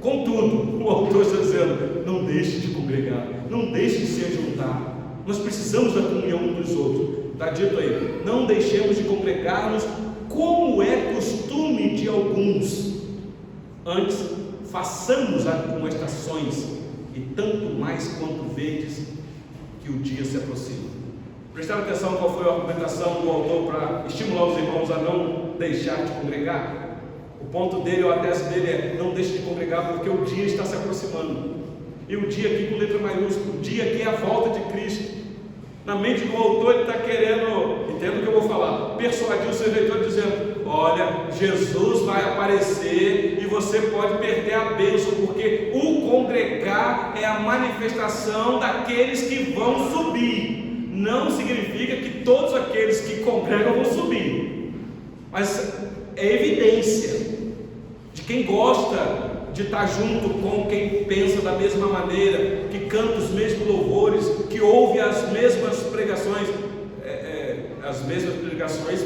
Contudo, o autor está dizendo, não deixe de congregar, não deixe de se ajuntar. Nós precisamos da comunhão uns dos outros. Está dito aí, não deixemos de congregar-nos como é costume de alguns. Antes, façamos admoestações, e tanto mais quanto vedes que o dia se aproxima. Prestaram atenção qual foi a argumentação do autor para estimular os irmãos a não deixar de congregar? O ponto dele, ou a tese dele é, não deixe de congregar porque o dia está se aproximando. E o dia aqui com letra maiúscula, o dia aqui é a volta de Cristo. Na mente do autor ele está querendo, entenda o que eu vou falar, persuadir o seu leitor dizendo, olha, Jesus vai aparecer e você pode perder a bênção, porque o congregar é a manifestação daqueles que vão subir. não significa que todos aqueles que congregam vão subir, mas é evidência de quem gosta de estar junto com quem pensa da mesma maneira, que canta os mesmos louvores, que ouve as mesmas pregações,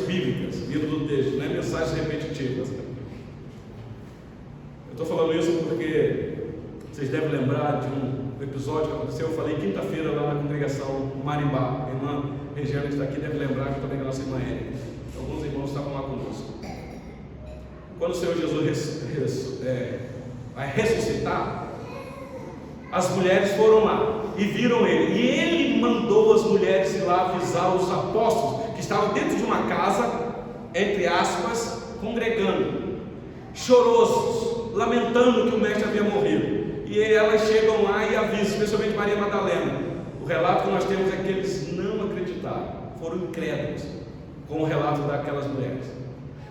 bíblicas, vindo do texto, não é mensagens repetitivas. Eu estou falando isso porque vocês devem lembrar de um episódio que aconteceu. Eu falei quinta-feira lá na congregação Marimbá. A irmã Regiane que está aqui deve lembrar, que também é a nossa irmã Érica. Alguns irmãos estavam lá conosco. Quando o Senhor Jesus vai ressuscitar, as mulheres foram lá e viram ele, e ele mandou as mulheres ir lá avisar os apóstolos que estavam dentro de uma casa, entre aspas, congregando, chorosos, lamentando que o mestre havia morrido. E elas chegam lá e avisam, especialmente Maria Madalena. O relato que nós temos é que eles não acreditaram, foram incrédulos com o relato daquelas mulheres.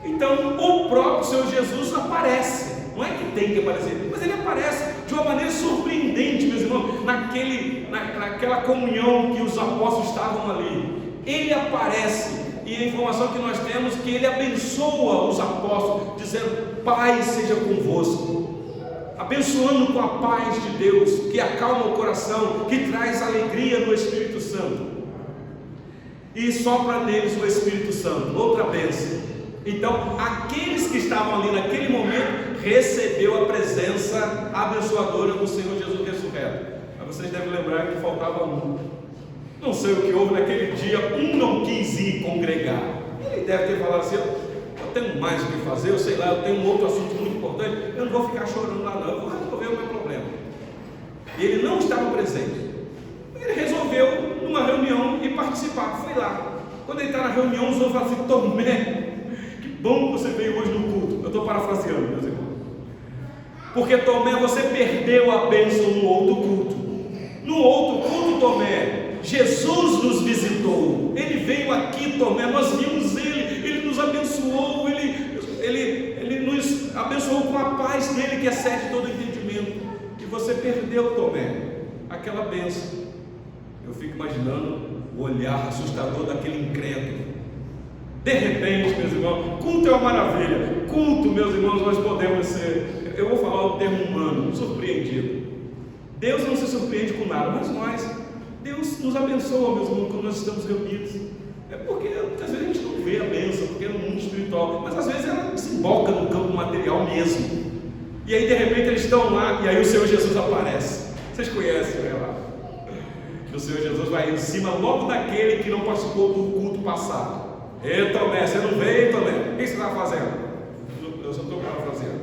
Então o próprio Senhor Jesus aparece. Não é que tem que aparecer, mas ele aparece de uma maneira surpreendente, meus irmãos, naquela comunhão que os apóstolos estavam ali. Ele aparece, e a informação que nós temos é que ele abençoa os apóstolos, dizendo: paz seja convosco, abençoando com a paz de Deus, que acalma o coração, que traz alegria no Espírito Santo, e sopra neles o Espírito Santo, outra bênção. Então, aqueles que estavam ali naquele momento recebeu a presença abençoadora do Senhor Jesus ressurreto. Mas vocês devem lembrar que faltava um. Não sei o que houve naquele dia, um não quis ir congregar. Ele deve ter falado assim: eu tenho mais o que fazer, eu sei lá, eu tenho um outro assunto muito importante, eu não vou ficar chorando lá não, eu vou resolver o meu problema. E ele não estava presente. Ele resolveu numa reunião e participar, foi lá. Quando ele está na reunião, os outros falam assim: Tomé, que bom que você veio hoje no culto. Eu estou parafraseando, meus irmãos. Porque Tomé, você perdeu a bênção no outro culto. No outro culto, Tomé, Jesus nos visitou. Ele veio aqui, Tomé, nós vimos ele nos abençoou, ele nos abençoou com a paz dele que excede todo entendimento. E você perdeu, Tomé, aquela bênção. Eu fico imaginando o olhar assustador daquele incrédulo. De repente, meus irmãos, culto é uma maravilha. Culto, meus irmãos, nós podemos ser, eu vou falar o termo humano, surpreendido. Deus não se surpreende com nada, mas Deus nos abençoa, meus irmãos, quando nós estamos reunidos. É porque às vezes a gente não vê a bênção, porque é no mundo espiritual, mas às vezes ela desemboca no campo material mesmo. E aí de repente eles estão lá, e aí o Senhor Jesus aparece. Vocês conhecem o relato? O Senhor Jesus vai em cima logo daquele que não participou do culto passado. Ei, Tomé, você não veio, Tomé? O que você está fazendo? Eu só estou parafraseando.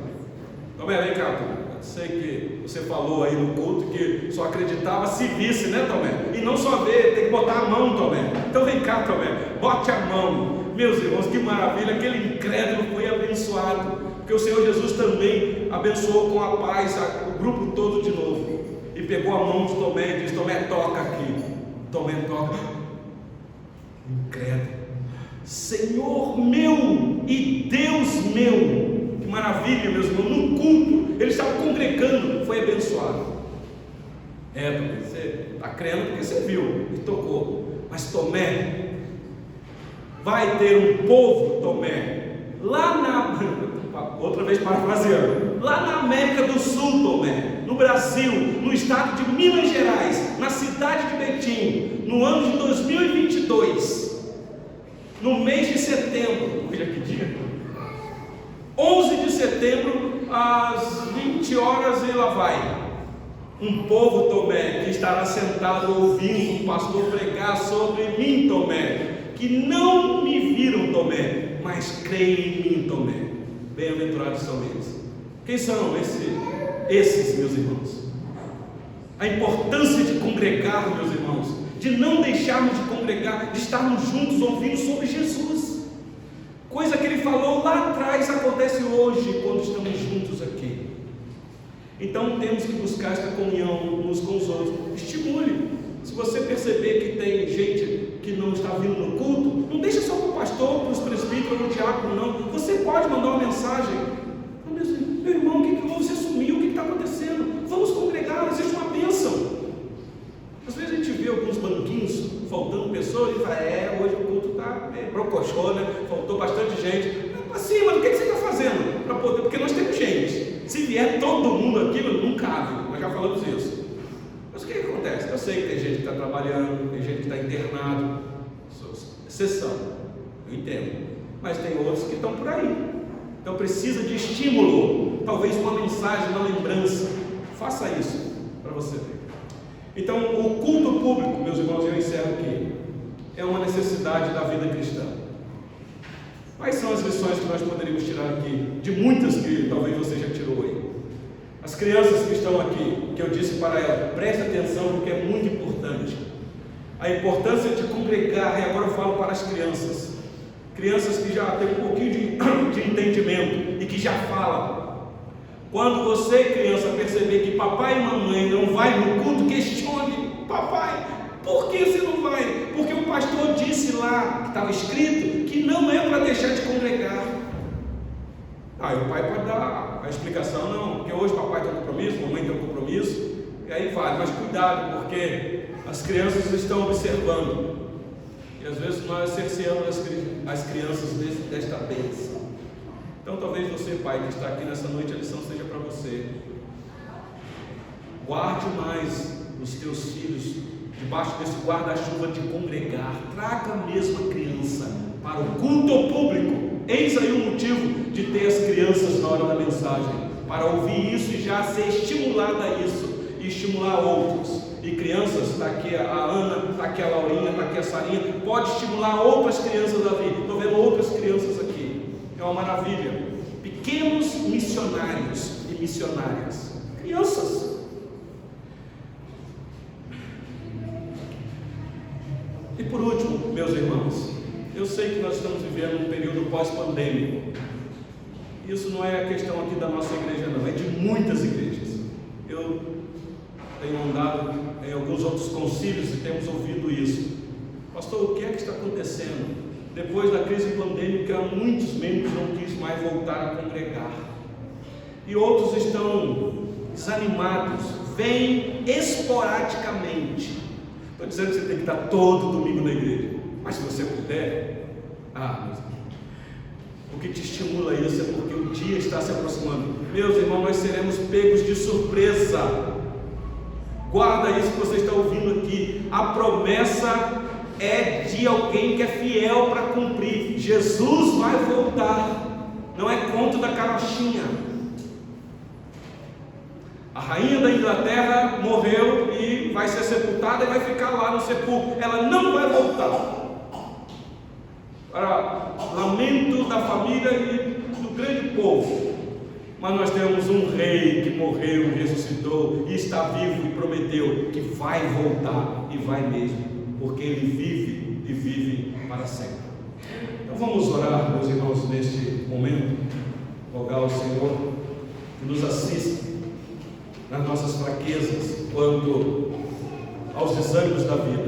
Tomé, vem cá, Tomé. Eu sei que você falou aí no culto que só acreditava se visse, né, Tomé? E não só ver, tem que botar a mão, Tomé. Então vem cá, Tomé, bote a mão. Meus irmãos, que maravilha, aquele incrédulo foi abençoado, porque o Senhor Jesus também abençoou com a paz o grupo todo de novo. E pegou a mão de Tomé e disse: Tomé, toca aqui. Tomé toca. Incrédulo. Senhor meu e Deus meu. Que maravilha, meus irmãos. No culto, ele estava congregando, foi abençoado. Tomé, você está crendo porque você viu e tocou. Mas Tomé, vai ter um povo, Tomé, lá outra vez parafraseando, lá na América do Sul, Tomé, no Brasil, no estado de Minas Gerais, na cidade de Betim, no ano de 2022, no mês de setembro, veja que dia, 11 de setembro, às 20 horas, e lá vai, um povo, Tomé, que estará sentado ouvindo o pastor pregar sobre mim, Tomé, que não me viram, Tomé, mas creem em mim, Tomé. Bem-aventurados são eles. Quem são esses, meus irmãos? A importância de congregar, meus irmãos, de não deixarmos de congregar, de estarmos juntos ouvindo sobre Jesus. Coisa que ele falou lá atrás acontece hoje quando estamos juntos aqui. Então temos que buscar esta comunhão uns com os outros. Estimule. Se você perceber que tem gente que não está vindo no culto, não deixa só para o pastor, para os presbíteros, para o diácono, não. Você pode mandar uma mensagem: meu irmão, o que houve? Você sumiu, o que está acontecendo? Vamos congregar, existe uma bênção. Às vezes a gente vê alguns banquinhos faltando pessoas, todo mundo aqui não cabe, nós já falamos isso. Mas o que acontece? Eu sei que tem gente que está trabalhando, tem gente que está internado, exceção, eu entendo, mas tem outros que estão por aí. Então precisa de estímulo, talvez uma mensagem, uma lembrança. Faça isso para você ver. Então, o culto público, meus irmãos, eu encerro aqui, é uma necessidade da vida cristã. Quais são as lições que nós poderíamos tirar aqui? De muitas que talvez você já tirou aí. As crianças que estão aqui, que eu disse para elas, preste atenção porque é muito importante. A importância de congregar, e agora eu falo para as crianças. Crianças que já têm um pouquinho de entendimento e que já falam. Quando você, criança, perceber que papai e mamãe não vai no culto, questione: papai, por que você não vai? Porque o pastor disse lá, que estava escrito, que não é para deixar de congregar. Aí o pai pode dar a explicação: não, porque hoje papai tem um compromisso, mamãe tem um compromisso, e aí vai, mas cuidado, porque as crianças estão observando, e às vezes nós cerceamos as crianças desta bênção. Então talvez você, pai, que está aqui nessa noite, a lição seja para você: guarde mais os teus filhos debaixo desse guarda-chuva de congregar. Traga mesmo a criança para o culto público. Eis aí o motivo de ter as crianças na hora da mensagem, para ouvir isso e já ser estimulada a isso, e estimular outros. E crianças, está aqui a Ana, está aqui a Laurinha, está aqui a Sarinha, pode estimular outras crianças a vir. Estou vendo outras crianças aqui, é uma maravilha. Pequenos missionários e missionárias, crianças. E por último, meus irmãos, eu sei que nós estamos vivendo um período pós-pandêmico. Isso não é a questão aqui da nossa igreja, não, é de muitas igrejas. Eu tenho andado em alguns outros concílios e temos ouvido isso. Pastor, o que é que está acontecendo? Depois da crise pandêmica, muitos membros não quis mais voltar a congregar. E outros estão desanimados, vêm esporadicamente. Estou dizendo que você tem que estar todo domingo na igreja, mas se você puder, o que te estimula isso é porque o dia está se aproximando. Meus irmãos, nós seremos pegos de surpresa. Guarda isso que você está ouvindo aqui. A promessa é de alguém que é fiel para cumprir. Jesus vai voltar, não é conto da carochinha. A rainha da Inglaterra morreu e vai ser sepultada e vai ficar lá no sepulcro. Ela não vai voltar. Para lamento da família e do grande povo. Mas nós temos um rei que morreu, ressuscitou e está vivo e prometeu que vai voltar, e vai mesmo, porque ele vive e vive para sempre. Então vamos orar, meus irmãos, neste momento, rogar ao Senhor que nos assista nas nossas fraquezas quanto aos desânimos da vida.